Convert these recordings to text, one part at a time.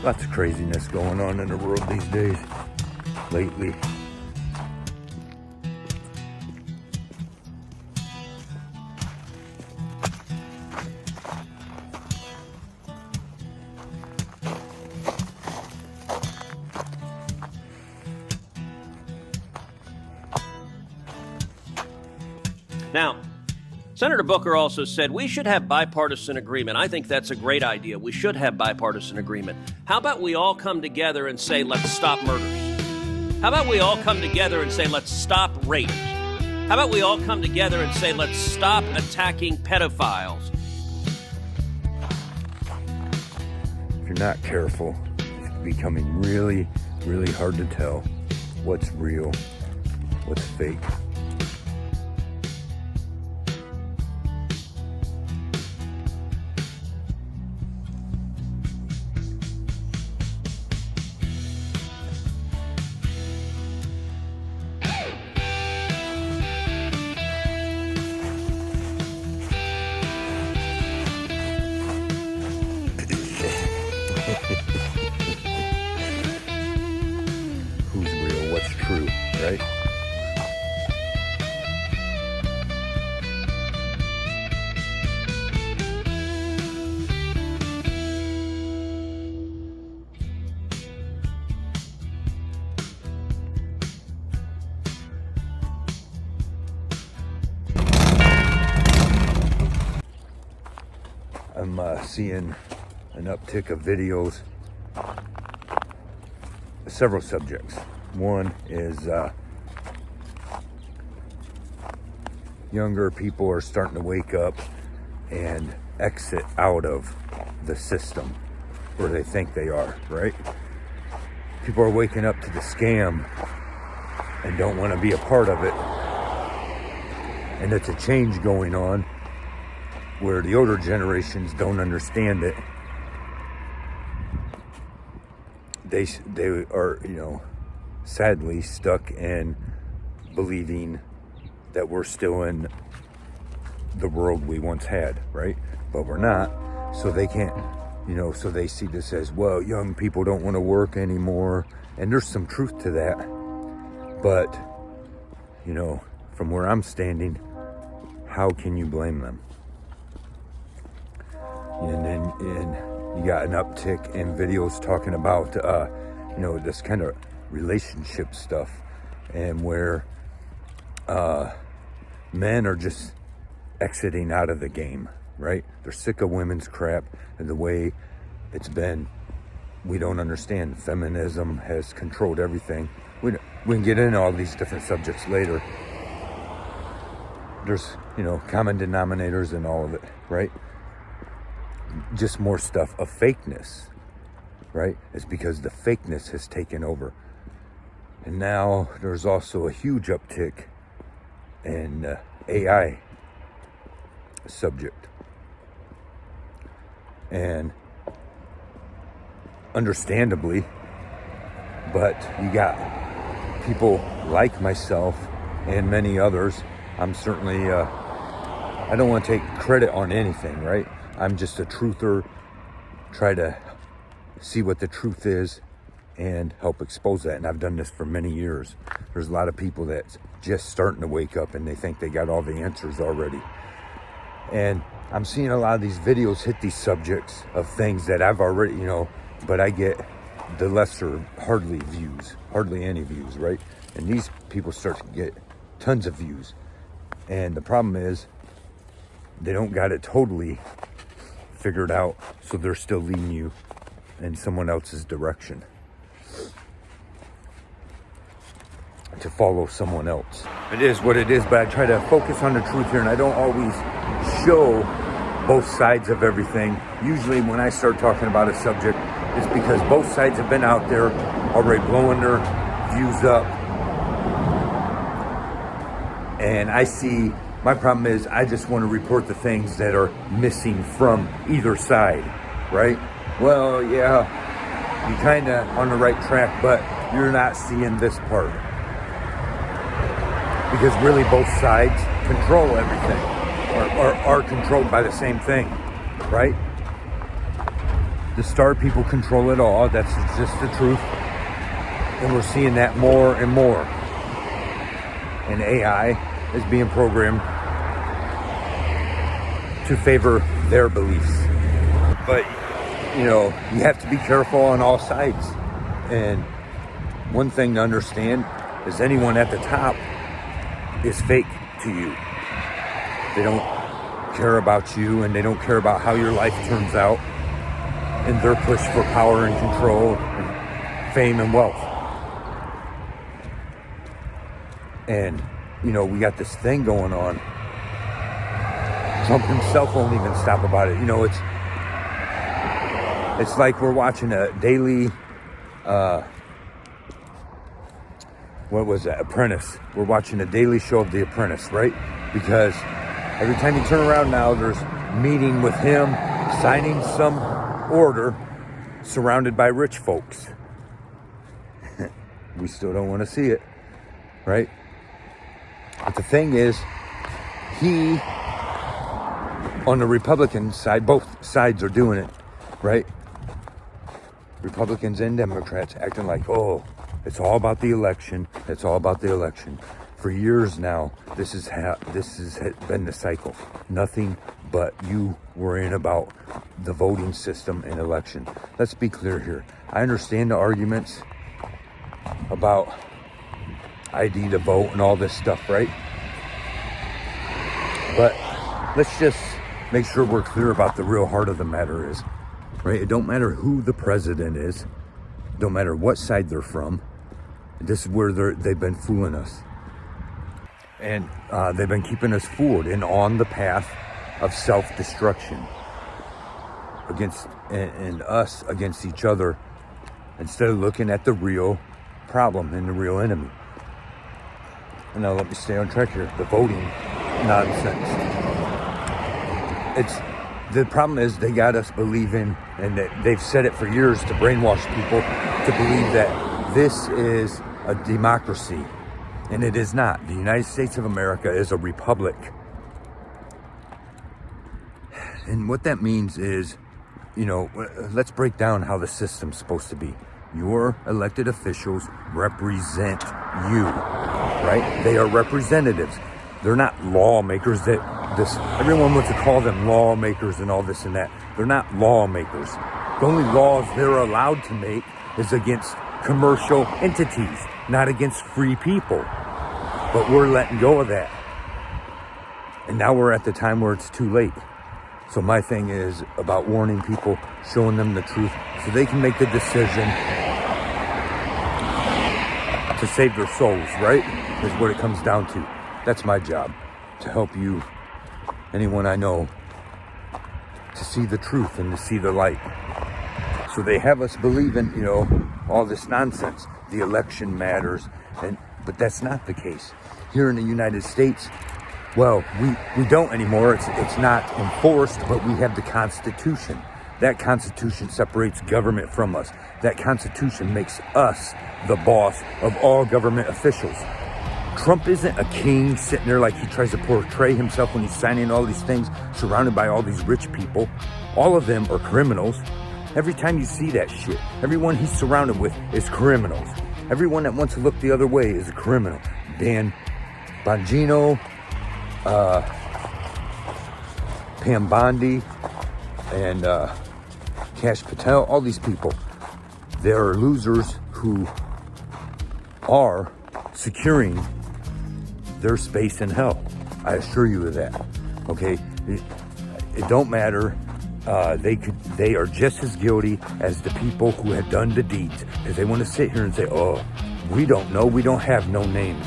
Lots of craziness going on in the world these days, lately. Now, Senator Booker also said we should have bipartisan agreement. I think that's a great idea. We should have bipartisan agreement. How about we all come together and say, let's stop murders? How about we all come together and say, let's stop rape? How about we all come together and say, let's stop attacking pedophiles? If you're not careful, it's becoming really, really hard to tell what's real, what's fake. Who's real, what's true, right? I'm seeing an uptick of videos, several subjects. One is younger people are starting to wake up and exit out of the system where they think they are, right? People are waking up to the scam and don't want to be a part of it. And it's a change going on where the older generations don't understand it. They are, sadly stuck in believing that we're still in the world we once had, right? But we're not. So they can't, so they see this as, well, young people don't want to work anymore. And there's some truth to that. But, from where I'm standing, how can you blame them? And you got an uptick in videos talking about, this kind of relationship stuff, and where men are just exiting out of the game, right? They're sick of women's crap and the way it's been. We don't understand. Feminism has controlled everything. We can get into all these different subjects later. There's, common denominators in all of it, right? Just more stuff of fakeness, right? It's because the fakeness has taken over. And now there's also a huge uptick in AI subject. And understandably, but you got people like myself and many others. I'm certainly, I don't want to take credit on anything, right? I'm just a truther, try to see what the truth is and help expose that. And I've done this for many years. There's a lot of people that's just starting to wake up and they think they got all the answers already. And I'm seeing a lot of these videos hit these subjects of things that I've already, but I get the lesser, hardly any views, right? And these people start to get tons of views. And the problem is they don't got it totally figured out, so they're still leading you in someone else's direction to follow someone else. It is what it is, but I try to focus on the truth here, and I don't always show both sides of everything. Usually when I start talking about a subject, it's because both sides have been out there already blowing their views up. And I see, my problem is I just want to report the things that are missing from either side, right? Well, yeah, you're kind of on the right track, but you're not seeing this part. Because really both sides control everything, or are controlled by the same thing, right? the star people control it all. That's just the truth. And we're seeing that more and more. And AI is being programmed to favor their beliefs. But, you know, you have to be careful on all sides. And one thing to understand is anyone at the top is fake to you. They don't care about you, and they don't care about how your life turns out in their push for power and control and fame and wealth. And, you know, we got this thing going on. Trump himself won't even stop about it. You know, it's like we're watching a daily, Apprentice. We're watching a daily show of The Apprentice, right? Because every time you turn around now, there's meeting with him, signing some order, surrounded by rich folks. We still don't want to see it, right? But the thing is, he, on the Republican side, both sides are doing it, right? Republicans and Democrats acting like, oh, it's all about the election. It's all about the election. For years now, this has been the cycle. Nothing but you worrying about the voting system and election. Let's be clear here. I understand the arguments about ID to vote and all this stuff, right? But let's just make sure we're clear about the real heart of the matter is, right? It don't matter who the president is. It don't matter what side they're from. This is where they've been fooling us. And they've been keeping us fooled and on the path of self-destruction and us against each other, instead of looking at the real problem and the real enemy. And now let me stay on track here. The voting nonsense. The problem is they got us believing, and that they've said it for years to brainwash people to believe that this is a democracy. And it is not. The United States of America is a republic. And what that means is, you know, let's break down how the system's supposed to be. Your elected officials represent you, right? They are representatives. They're not lawmakers. Everyone wants to call them lawmakers and all this and that. They're not lawmakers. The only laws they're allowed to make is against commercial entities, not against free people. But we're letting go of that. And now we're at the time where it's too late. So my thing is about warning people, showing them the truth so they can make the decision to save their souls, right? Is what it comes down to. That's my job, to help you, anyone I know, to see the truth and to see the light. So they have us believing, you know, all this nonsense. The election matters, but that's not the case. Here in the United States, well, we don't anymore. It's not enforced, but we have the Constitution. That Constitution separates government from us. That Constitution makes us the boss of all government officials. Trump isn't a king sitting there like he tries to portray himself when he's signing all these things, surrounded by all these rich people. All of them are criminals. Every time you see that shit, everyone he's surrounded with is criminals. Everyone that wants to look the other way is a criminal. Dan Bongino, Pam Bondi, and Kash Patel, all these people, they are losers who are securing their space in hell. I assure you of that. Okay, it don't matter. They are just as guilty as the people who had done the deeds, because they want to sit here and say, oh, we don't know, we don't have no names,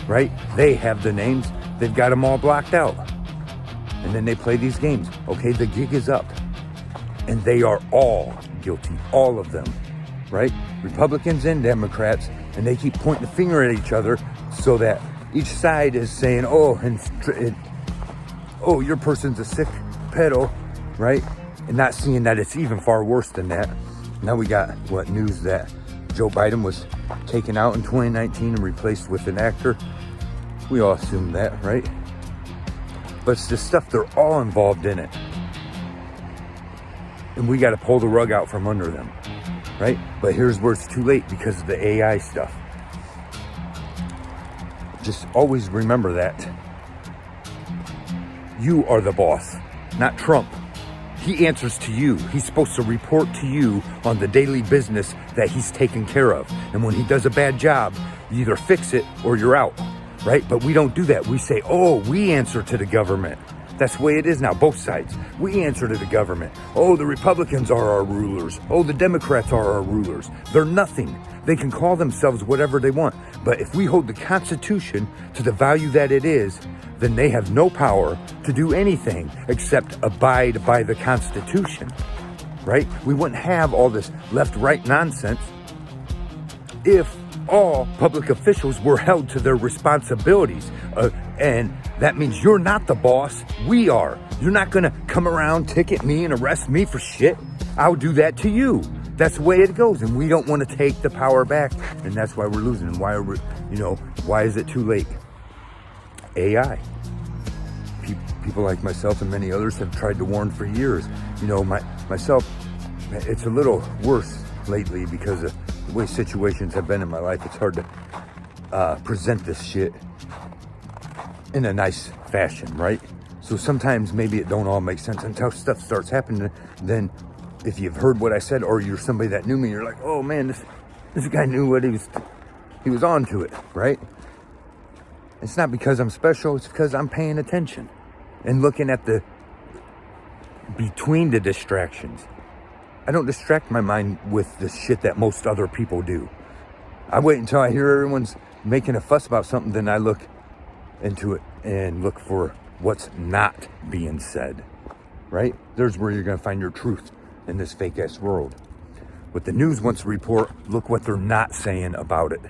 right? They have the names, they've got them all blocked out. And then they play these games. Okay, the gig is up. And they are all guilty, all of them, right? Republicans and Democrats, and they keep pointing the finger at each other so that each side is saying, oh, your person's a sick pedo, right? And not seeing that it's even far worse than that. Now we got news that Joe Biden was taken out in 2019 and replaced with an actor. We all assume that, right? But it's the stuff, they're all involved in it. And we got to pull the rug out from under them, right? But here's where it's too late because of the AI stuff. Just always remember that. You are the boss, not Trump. He answers to you. He's supposed to report to you on the daily business that he's taken care of. And when he does a bad job, you either fix it or you're out, right? But we don't do that. We say, oh, we answer to the government. That's the way it is now, both sides. We answer to the government. Oh, the Republicans are our rulers. Oh, the Democrats are our rulers. They're nothing. They can call themselves whatever they want. But if we hold the Constitution to the value that it is, then they have no power to do anything except abide by the Constitution, right? We wouldn't have all this left-right nonsense if all public officials were held to their responsibilities. And that means you're not the boss, we are. You're not gonna come around, ticket me and arrest me for shit. I'll do that to you. That's the way it goes, and we don't want to take the power back, and that's why we're losing. And why why is it too late? AI. People like myself and many others have tried to warn for years. Myself, it's a little worse lately because of the way situations have been in my life. It's hard to present this shit in a nice fashion, right? So sometimes maybe it don't all make sense until stuff starts happening. Then if you've heard what I said, or you're somebody that knew me, you're like, oh man, this guy knew what he was on to it, right? It's not because I'm special, it's because I'm paying attention and looking at between the distractions. I don't distract my mind with the shit that most other people do. I wait until I hear everyone's making a fuss about something, then I look into it and look for what's not being said, right? There's where you're gonna find your truth in this fake ass world. What the news wants to report, look what they're not saying about it.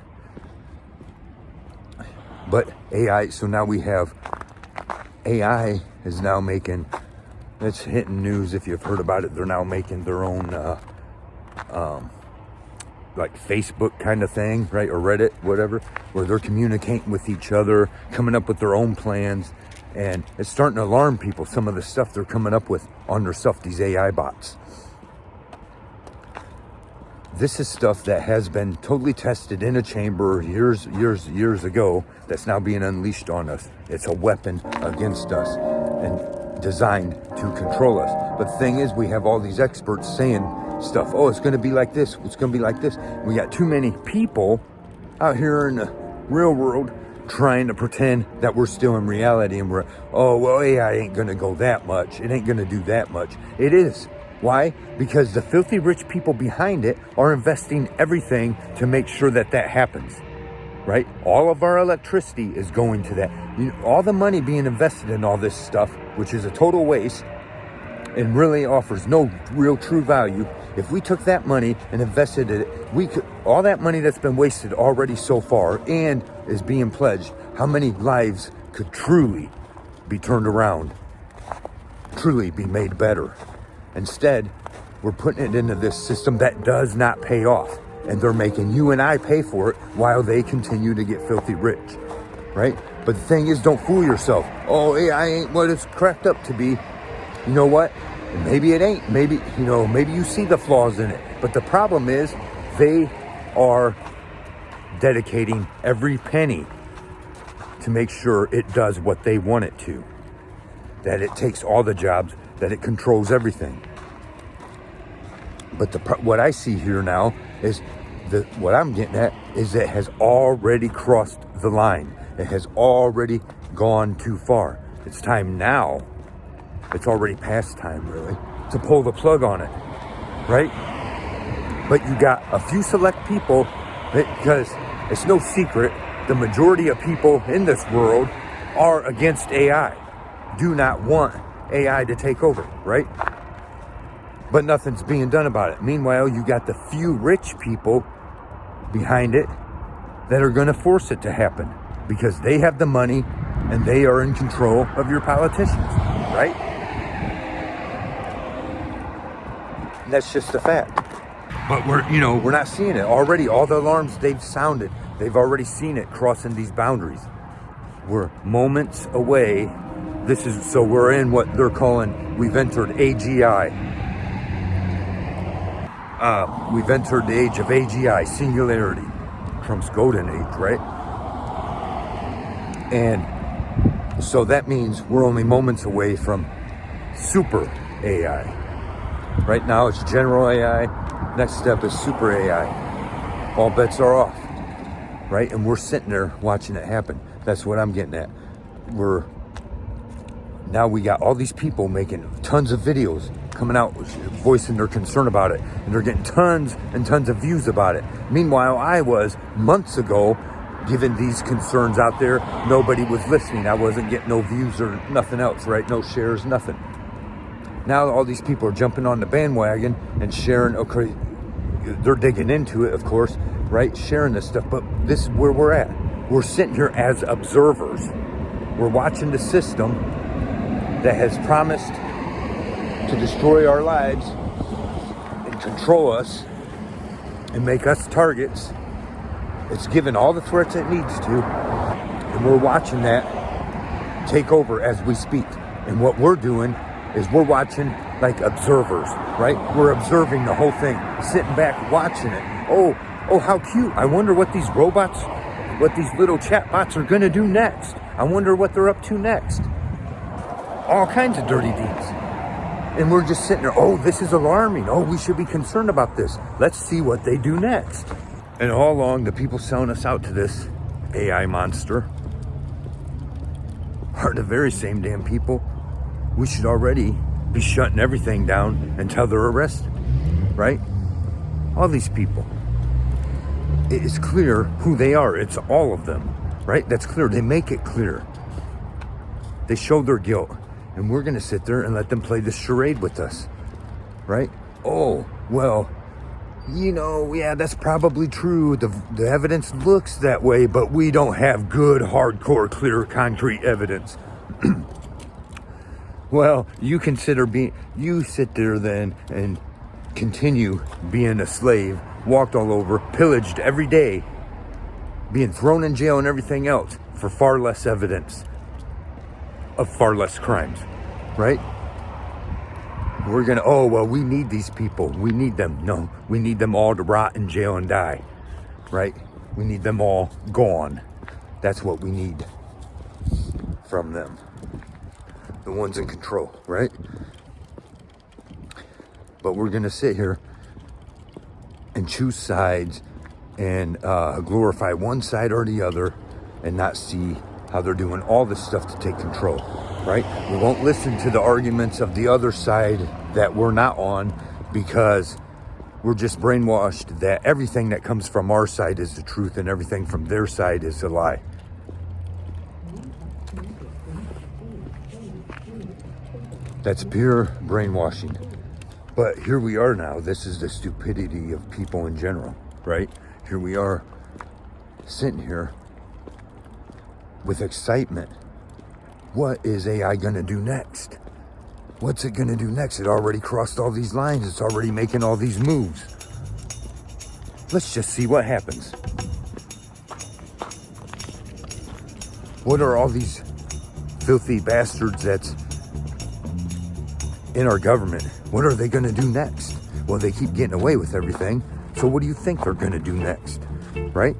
But AI, so now we have AI is now making, it's hitting news if you've heard about it, they're now making their own like Facebook kind of thing, right? Or Reddit, whatever, where they're communicating with each other, coming up with their own plans. And it's starting to alarm people, some of the stuff they're coming up with on their stuff, these AI bots. This is stuff that has been totally tested in a chamber years ago that's now being unleashed on us. It's a weapon against us and designed to control us. But the thing is, we have all these experts saying stuff. Oh, it's going to be like this. It's going to be like this. We got too many people out here in the real world trying to pretend that we're still in reality, and we're, oh, well, AI ain't going to go that much. It ain't going to do that much. It is. Why? Because the filthy rich people behind it are investing everything to make sure that happens, right? All of our electricity is going to that. All the money being invested in all this stuff, which is a total waste and really offers no real true value. If we took that money and invested it, all that money that's been wasted already so far and is being pledged, how many lives could truly be turned around, truly be made better? Instead, we're putting it into this system that does not pay off. And they're making you and I pay for it while they continue to get filthy rich, right? But the thing is, don't fool yourself. Oh, AI ain't what it's cracked up to be. You know what? Maybe it ain't. Maybe you see the flaws in it. But the problem is, they are dedicating every penny to make sure it does what they want it to. That it takes all the jobs, that it controls everything. But what I see here now is what I'm getting at is it has already crossed the line. It has already gone too far. It's time now. It's already past time, really, to pull the plug on it, right? But you got a few select people, because it's no secret, the majority of people in this world are against AI, do not want AI to take over, right? But nothing's being done about it. Meanwhile, you got the few rich people behind it that are going to force it to happen because they have the money and they are in control of your politicians, right? And that's just a fact. But we're not seeing it already. All the alarms they've sounded, they've already seen it crossing these boundaries. We're moments away. So we're in what they're calling, we've entered AGI. We've entered the age of AGI, singularity, Trump's golden age, right? And so that means we're only moments away from super AI. Right now it's general AI. Next step is super AI. All bets are off, right? And we're sitting there watching it happen. That's what I'm getting at. Now we got all these people making tons of videos coming out, voicing their concern about it. And they're getting tons and tons of views about it. Meanwhile, I was months ago giving these concerns out there. Nobody was listening. I wasn't getting no views or nothing else, right? No shares, nothing. Now all these people are jumping on the bandwagon and sharing. Okay, they're digging into it, of course, right? Sharing this stuff. But this is where we're at. We're sitting here as observers. We're watching the system that has promised to destroy our lives and control us and make us targets. It's given all the threats it needs to, and we're watching that take over as we speak. And what we're doing is we're watching like observers, right? We're observing the whole thing, sitting back watching it. Oh, how cute. I wonder what these robots, what these little chatbots are gonna do next. I wonder what they're up to next. All kinds of dirty deeds. And we're just sitting there, oh, this is alarming. Oh, we should be concerned about this. Let's see what they do next. And all along, the people selling us out to this AI monster are the very same damn people we should already be shutting everything down until they're arrested, right? All these people. It is clear who they are. It's all of them, right? That's clear. They make it clear. They show their guilt. And we're going to sit there and let them play this charade with us, right? Oh, well, yeah, that's probably true. The evidence looks that way, but we don't have good, hardcore, clear, concrete evidence. Well, you sit there then and continue being a slave, walked all over, pillaged every day, being thrown in jail and everything else for far less evidence of far less crimes, right? We're gonna, we need these people. We need them. No, we need them all to rot in jail and die, right? We need them all gone. That's what we need from them. The ones in control, right? But we're gonna sit here and choose sides and glorify one side or the other and not see how they're doing all this stuff to take control, right? We won't listen to the arguments of the other side that we're not on because we're just brainwashed that everything that comes from our side is the truth and everything from their side is a lie. That's pure brainwashing. But here we are now. This is the stupidity of people in general, right? Here we are sitting here with excitement. What is AI gonna do next? What's it gonna do next? It already crossed all these lines. It's already making all these moves. Let's just see what happens. What are all these filthy bastards that's in our government? What are they gonna do next? Well, they keep getting away with everything. So what do you think they're gonna do next, right?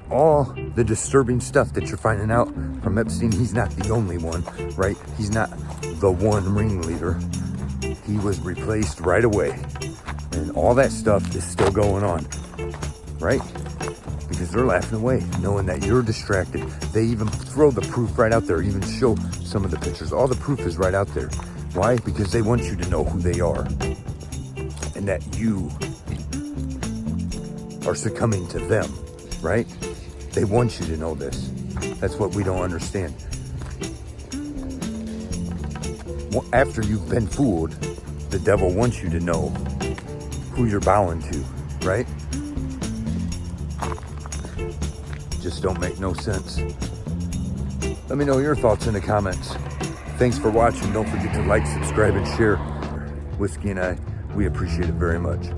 All the disturbing stuff that you're finding out from Epstein, he's not the only one, right? He's not the one ringleader. He was replaced right away. And all that stuff is still going on, right? Because they're laughing away, knowing that you're distracted. They even throw the proof right out there, even show some of the pictures. All the proof is right out there. Why? Because they want you to know who they are. And that you are succumbing to them, right? They want you to know this. That's what we don't understand. After you've been fooled, the devil wants you to know who you're bowing to, right? Just don't make no sense. Let me know your thoughts in the comments. Thanks for watching. Don't forget to like, subscribe, and share. Whiskey and I, we appreciate it very much.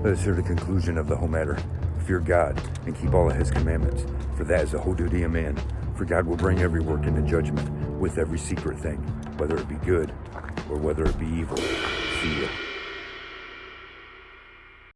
Let us hear the conclusion of the whole matter. Fear God and keep all of his commandments, for that is the whole duty of man. For God will bring every work into judgment with every secret thing, whether it be good or whether it be evil. See ya.